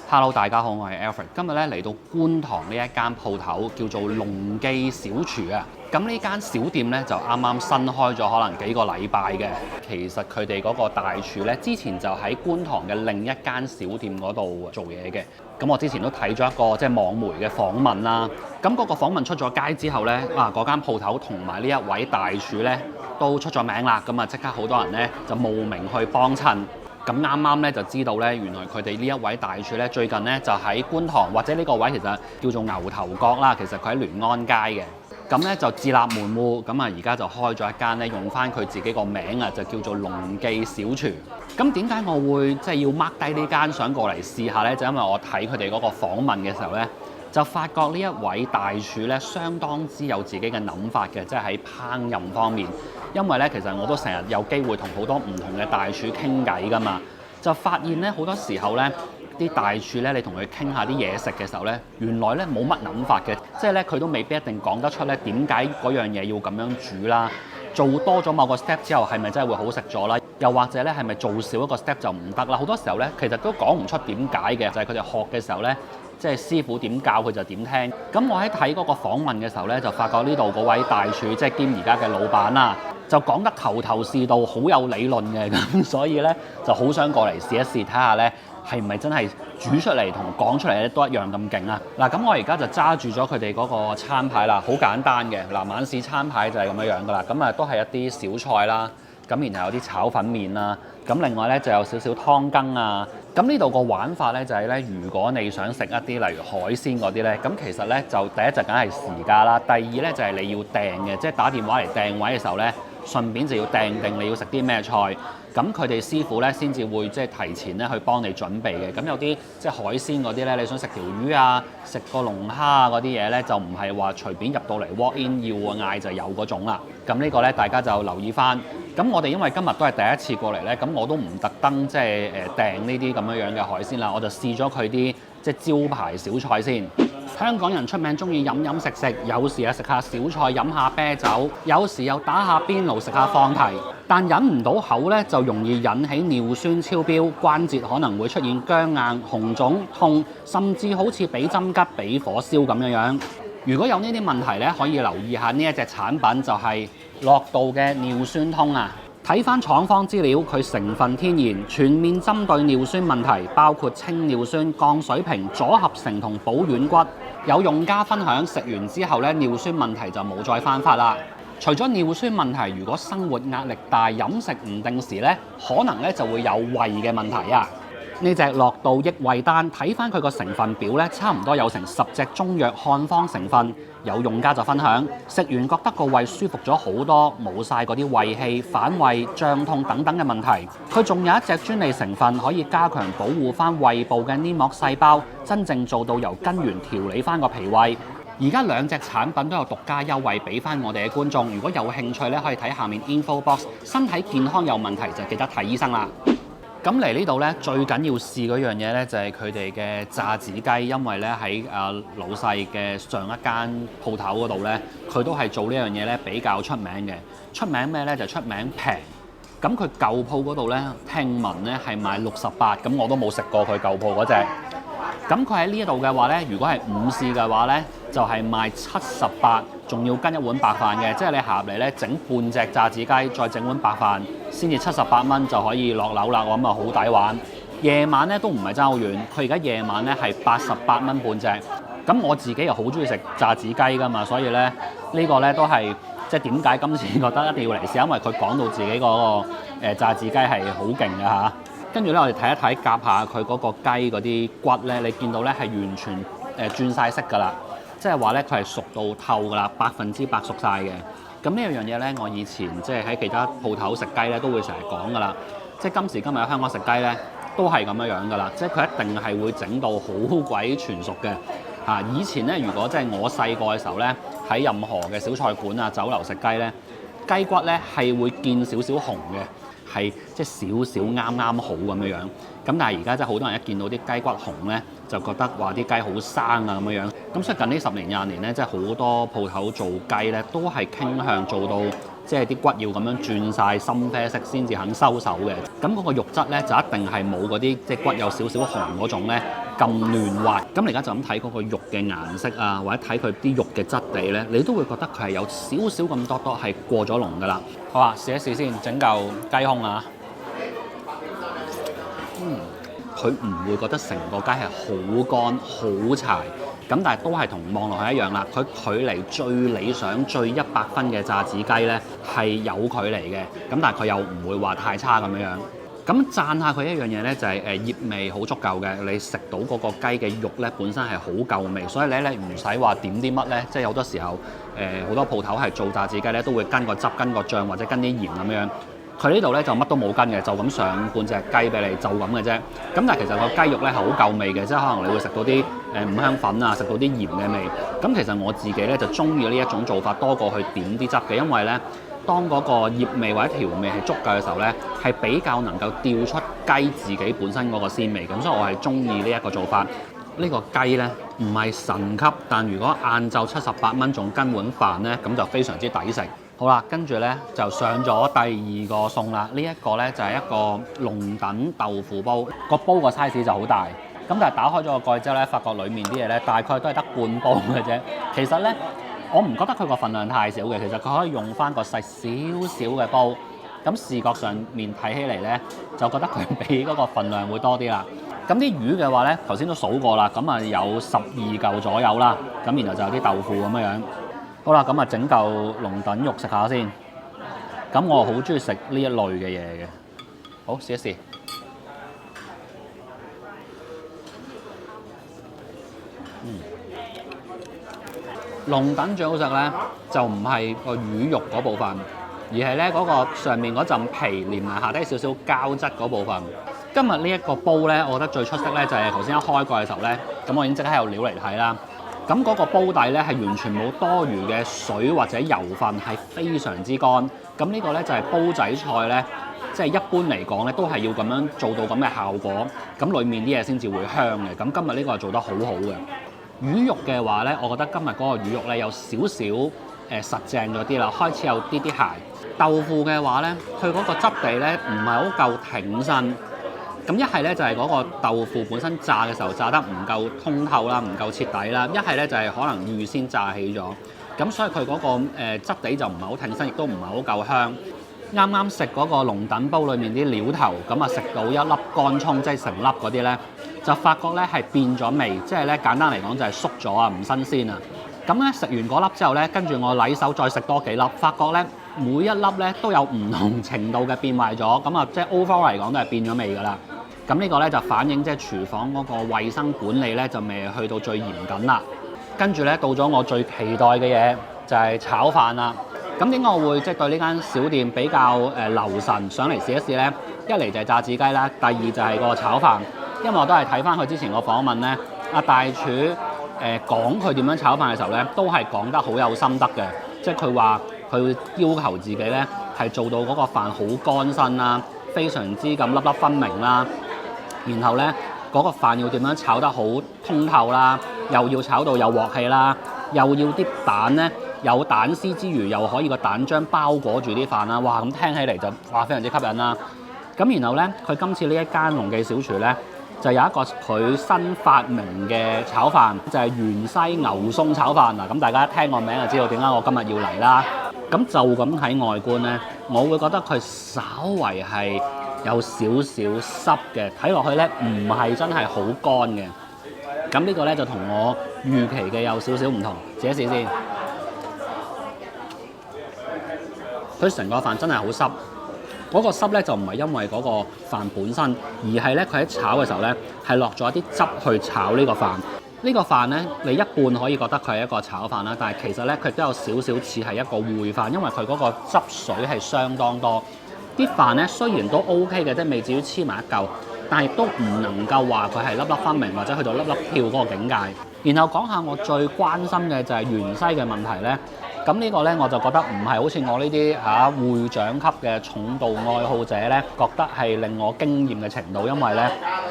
Hello，大家好，我係 Alfred。今日咧嚟到觀塘呢一間鋪頭叫做龍記小廚啊。咁呢間小店咧就啱啱新開咗，可能幾個禮拜嘅。其實佢哋嗰個大廚咧，之前就喺觀塘嘅另一間小店嗰度做嘢嘅。咁我之前都睇咗一個即係網媒嘅訪問啦。咁嗰個訪問出咗街之後咧，嗰間鋪頭同埋呢一位大廚咧都出咗名啦。咁啊，即刻好多人咧就慕名去幫襯。咁啱啱咧就知道咧，原來佢哋呢一位大廚咧，最近咧就喺觀塘或者呢個位其實叫做牛頭角啦，其實佢喺聯安街嘅。咁咧就自立門戶，咁啊而家就開咗一間咧，用翻佢自己個名啊，就叫做龍記小廚。咁點解我會即係要 mark 低呢間想過嚟試下咧？就因為我睇佢哋嗰個訪問嘅時候咧，就發覺呢一位大廚咧，相當之有自己嘅諗法嘅，即係喺烹飪方面。因為咧，其實我都成日有機會同好多唔同嘅大廚傾偈㗎嘛，就發現咧好多時候咧，啲大廚咧，你同佢傾下啲嘢食嘅時候咧，原來咧冇乜諗法嘅，即係咧佢都未必一定講得出咧點解嗰樣嘢要咁樣煮啦。做多咗某個 step 之後，係咪真係會好食咗啦？又或者咧係咪做少一個 step 就唔得啦？好多時候咧，其實都講唔出點解嘅，就係佢哋學嘅時候咧。即係師傅點教佢就點聽。咁我喺睇嗰個訪問嘅時候咧，就發覺呢度嗰位大廚即係兼而家嘅老闆啦，就講得頭頭是道，好有理論嘅。咁所以咧就好想過嚟試一試，睇下咧係咪真係煮出嚟同講出嚟咧都一樣咁勁啊！嗱，咁我而家就揸住咗佢哋嗰個餐牌啦，好簡單嘅。嗱，晚市餐牌就係咁樣樣噶啦。咁啊都係一啲小菜啦。咁然後有啲炒粉麵啦，咁另外咧就有少少湯羹啊。咁呢度個玩法咧就係咧，如果你想食一啲例如海鮮嗰啲咧，咁其實咧就第一就梗係時價啦，第二咧就係你要訂嘅，即係打電話嚟訂位嘅時候咧，順便就要訂定你要食啲咩菜。咁佢哋師傅咧先至會即係提前咧去幫你準備嘅。咁有啲即係海鮮嗰啲咧，你想食條魚啊、食個龍蝦啊嗰啲嘢咧，就唔係話隨便入到嚟 walk in 要嗌就有嗰種啦。咁呢個咧大家就留意翻。咁我哋因為今日都係第一次過嚟咧，咁我都唔特登即係訂呢啲咁樣嘅海鮮啦，我就試咗佢啲即係招牌小菜先。香港人出名中意飲飲食食，有時啊食下小菜，飲下啤酒，有時又打下邊爐，食下放題。但忍唔到口咧，就容易引起尿酸超標，關節可能會出現僵硬、紅腫、痛，甚至好似俾針吉、俾火燒咁樣。如果有呢啲問題咧，可以留意下呢一隻產品，就係樂道嘅尿酸通啊！睇翻廠方資料，佢成分天然，全面針對尿酸問題，包括清尿酸、降水平、阻合成同保軟骨。有用家分享，食完之後咧，尿酸問題就冇再翻發啦。除咗尿酸問題，如果生活壓力大、飲食唔定時咧，可能咧就會有胃嘅問題啊！呢隻樂道益胃丹，睇翻佢個成分表咧，差唔多有成10隻中藥漢方成分。有用家就分享，食完覺得個胃舒服咗好多，冇晒嗰啲胃氣、反胃、脹痛等等嘅問題。佢仲有一隻專利成分，可以加強保護翻胃部嘅黏膜細胞，真正做到由根源調理翻個脾胃。而家兩隻產品都有獨家優惠俾翻我哋嘅觀眾，如果有興趣咧，可以睇下面 info box。身體健康有問題就記得睇醫生啦。咁嚟呢度咧，最緊要試嗰樣嘢咧，就係佢哋嘅炸子雞，因為咧喺老細嘅上一間鋪頭嗰度咧，佢都係做呢樣嘢咧比較出名嘅。出名咩咧？就出名平。咁佢舊鋪嗰度咧，聽聞咧係賣68，咁我都冇食過佢舊鋪嗰隻。咁佢喺呢度嘅話咧，如果係午市嘅話咧，就係賣78，仲要跟一碗白飯嘅，即係你下入嚟咧整半隻炸子雞，再整碗白飯，先至78蚊就可以落樓啦。我諗啊好抵玩。夜晚咧都唔係爭好遠，佢而家夜晚咧係88蚊半隻。咁我自己又好中意食炸子雞㗎嘛，所以咧呢個咧都係即係點解今次覺得一定要嚟試，因為佢講到自己嗰個炸子雞係好勁嘅嚇。跟住咧，我哋睇一睇夾下佢嗰個雞嗰啲骨咧，你見到咧係完全轉晒色㗎啦，即係話咧佢係熟到透㗎啦，100%熟晒嘅。咁呢樣嘢咧，我以前即係喺其他鋪頭食雞咧都會成日講㗎啦。即係今時今日喺香港食雞咧都係咁樣㗎啦，即係佢一定係會整到好鬼全熟嘅嚇。以前咧，如果即係我細個嘅時候咧，喺任何嘅小菜館啊、酒樓食雞咧，雞骨咧係會見少少紅嘅。係即係少少啱啱好咁樣樣，咁但係而家真係好多人一見到啲雞骨紅咧，就覺得話啲雞好生啊咁樣樣。咁所以近呢10年20年咧，即係好多鋪頭做雞咧，都係傾向做到即係啲骨要咁樣轉晒深啡色先至肯收手嘅。咁嗰個肉質咧就一定係冇嗰啲即係骨有少少紅嗰種咧咁嫩滑。咁你而家就咁睇嗰個肉嘅顏色啊，或者睇佢啲肉嘅質地咧，你都會覺得佢係有少少咁多係過咗籠噶啦。好啊，試一試先，整嚿雞胸啊！佢唔會覺得成個雞係好乾好柴，咁但係都係同望落去一樣啦。佢距離最理想最100分嘅炸子雞呢係有距離嘅，咁但係佢又唔會話太差咁樣樣。咁讚下佢一樣嘢呢，就係醃味好足夠嘅，你食到嗰個雞嘅肉呢本身係好夠味，所以咧你唔使話點啲乜呢，即係好多時候好多鋪頭係做炸子雞呢，都會跟個汁跟個醬或者跟啲鹽咁樣。佢呢度咧就乜都冇跟嘅，就咁上半隻雞俾你，就咁嘅啫。咁但係其實個雞肉咧係好夠味嘅，即係可能你會食到啲五香粉啊，食到啲鹽嘅味。咁其實我自己咧就中意呢一種做法多過去點啲汁嘅，因為咧當嗰個醃味或者調味係足夠嘅時候咧，係比較能夠調出雞自己本身嗰個鮮味。咁所以我係中意呢一個做法。呢個雞咧唔係神級，但如果晏晝78蚊仲跟碗飯咧，咁就非常之抵食。好啦，跟住咧就上咗第二個餸啦。呢一個咧就係一個龍躉豆腐煲，個煲個 size 就好大。咁但係打開咗個蓋之後咧，發覺裡面啲嘢咧大概都係得半煲嘅啫。其實咧，我唔覺得佢個份量太少嘅。其實佢可以用翻個細少少嘅煲。咁視覺上面睇起嚟咧，就覺得佢比嗰個份量會多啲啦。咁啲魚嘅話咧，頭先都數過啦，咁啊有12嚿左右啦。咁然後就有啲豆腐咁樣。好啦，咁啊整嚿龍躉肉食下先。咁我好中意食呢一類嘅嘢嘅。好，試一試。龍躉最好食咧，就唔係個魚肉嗰部分，而係咧嗰個上面嗰陣皮連埋下低少少膠質嗰部分。今日呢一個煲咧，我覺得最出色咧就係頭先一開蓋嘅時候咧，咁我已經即刻有料嚟睇啦。咁嗰個煲底咧係完全冇多餘嘅水或者油分，係非常之乾。咁呢個咧就係煲仔菜咧，即係一般嚟講咧都係要咁樣做到咁嘅效果，咁裡面啲嘢先至會香嘅。咁今日呢個係做得好好嘅。魚肉嘅話咧，我覺得今日嗰個魚肉咧有少少實淨咗啲啦，開始有啲啲鞋。豆腐嘅話咧，佢嗰個質地咧唔係好夠挺身。咁一係咧就係嗰個豆腐本身炸嘅時候炸得唔夠通透啦，唔夠徹底啦；一係咧就係可能預先炸起咗，咁所以佢嗰個質地就唔係好挺身，亦都唔係好夠香。啱啱食嗰個龍躉煲裏面啲料頭，咁啊食到一粒乾葱，即係成粒嗰啲咧，就發覺咧係變咗味，即係咧簡單嚟講就係縮咗啊，唔新鮮啊。咁咧食完嗰粒之後咧，跟住我禮手再食多幾粒，發覺咧每一粒咧都有唔同程度嘅變壞咗，咁啊即係 overall 嚟講都係變咗味㗎啦。咁呢個咧就反映即係廚房嗰個衞生管理咧就未去到最嚴謹啦。跟住咧到咗我最期待嘅嘢就係炒飯啦。咁點解我會即係對呢間小店比較留神，上嚟試一試咧？一嚟就係炸子雞啦，第二就係個炒飯。因為我都係睇翻佢之前個訪問咧，阿大廚講佢點樣炒飯嘅時候咧，都係講得好有心得嘅。即係佢話佢要求自己咧係做到嗰個飯好乾身啦，非常之咁粒粒分明啦。然後咧嗰個飯要點樣炒得好通透啦，又要炒到有鑊氣啦，又要啲蛋咧有蛋絲之餘，又可以個蛋漿包裹住啲飯啦。哇！咁聽起嚟就哇非常之吸引啦。咁然後咧，佢今次呢一間龍記小廚咧，就有一個佢新發明嘅炒飯，就係芫茜牛鬆炒飯嗱。咁大家一聽個名就知道點解我今日要嚟啦。咁就咁睇外觀咧，我會覺得佢稍為係有少少濕嘅，睇落去咧唔係真係好乾嘅。咁呢個咧就同我預期嘅有少少唔同，試一試先。佢成個飯真係好濕，嗰個濕咧就唔係因為嗰個飯本身，而係咧佢喺炒嘅時候咧係落咗一啲汁去炒呢個飯。呢個飯咧，你一半可以覺得佢係一個炒飯啦，但係其實咧佢都有少少似係一個燴飯，因為佢嗰個汁水係相當多。啲飯咧雖然都 OK 嘅，即係未至於黐埋一嚿，但係亦都唔能夠話佢係粒粒分明或者去到粒粒跳嗰個境界。然後講下我最關心嘅就係芫茜嘅問題咧。咁呢個咧我就覺得唔係好似我呢啲會長級嘅重度愛好者咧，覺得係令我驚豔嘅程度，因為咧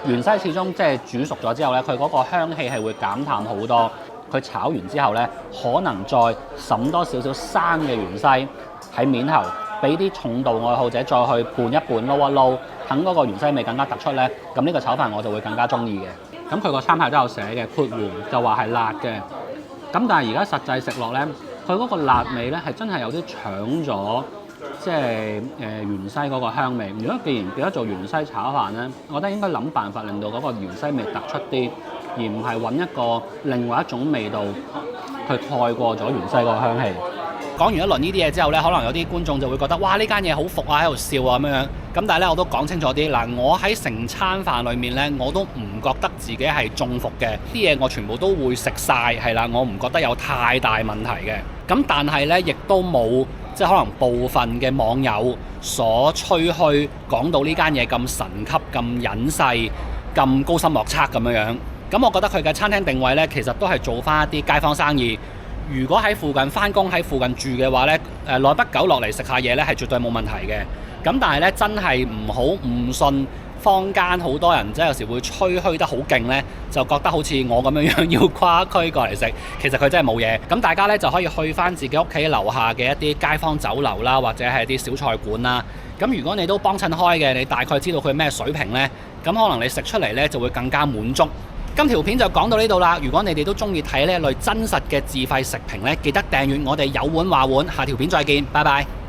芫茜始終即係煮熟咗之後咧，佢嗰個香氣係會減淡好多。佢炒完之後咧，可能再揼多少少生嘅芫茜喺面頭，俾啲重度愛好者再去拌一拌撈一撈，等嗰個芫茜味更加突出咧。咁呢個炒飯我就會更加中意嘅。咁佢個餐牌都有寫嘅括弧，就話係辣嘅。咁但係而家實際食落咧，佢嗰個辣味咧係真係有啲搶咗，即係芫茜嗰個香味。如果既然叫得做芫茜炒飯咧，我覺得應該諗辦法令到嗰個芫茜味突出啲，而唔係揾一個另外一種味道去蓋過咗芫茜嗰個香氣。講完一輪呢啲嘢之後咧，可能有啲觀眾就會覺得哇，呢間嘢好服啊，喺度笑啊咁樣。咁但係咧，我都講清楚啲嗱，我喺成餐飯裡面咧，我都唔覺得自己係中伏嘅，啲嘢我全部都會食晒，係啦，我唔覺得有太大問題嘅。咁但係咧，亦都冇即係可能部分嘅網友所吹噓講到呢間嘢咁神級、咁隱世、咁高深莫測咁樣。咁我覺得佢嘅餐廳定位咧，其實都係做翻一啲街坊生意。如果喺附近返工、喺附近住嘅話呢，耐不久落嚟食下嘢呢係絕對冇問題嘅。咁但係呢，真係唔好誤信坊間好多人，即係有時會吹噓得好勁呢，就覺得好似我咁樣要跨區過嚟食，其實佢真係冇嘢。咁大家呢，就可以去返自己屋企樓下嘅一啲街坊酒樓啦，或者係啲小菜館啦。咁如果你都幫襯開嘅，你大概知道佢咩水平呢，咁可能你食出嚟呢就會更加滿足。今條片就講到呢度啦。如果你哋都中意睇呢一類真實嘅自費食評呢，記得訂閱我哋有碗話碗。下條片再見，拜拜。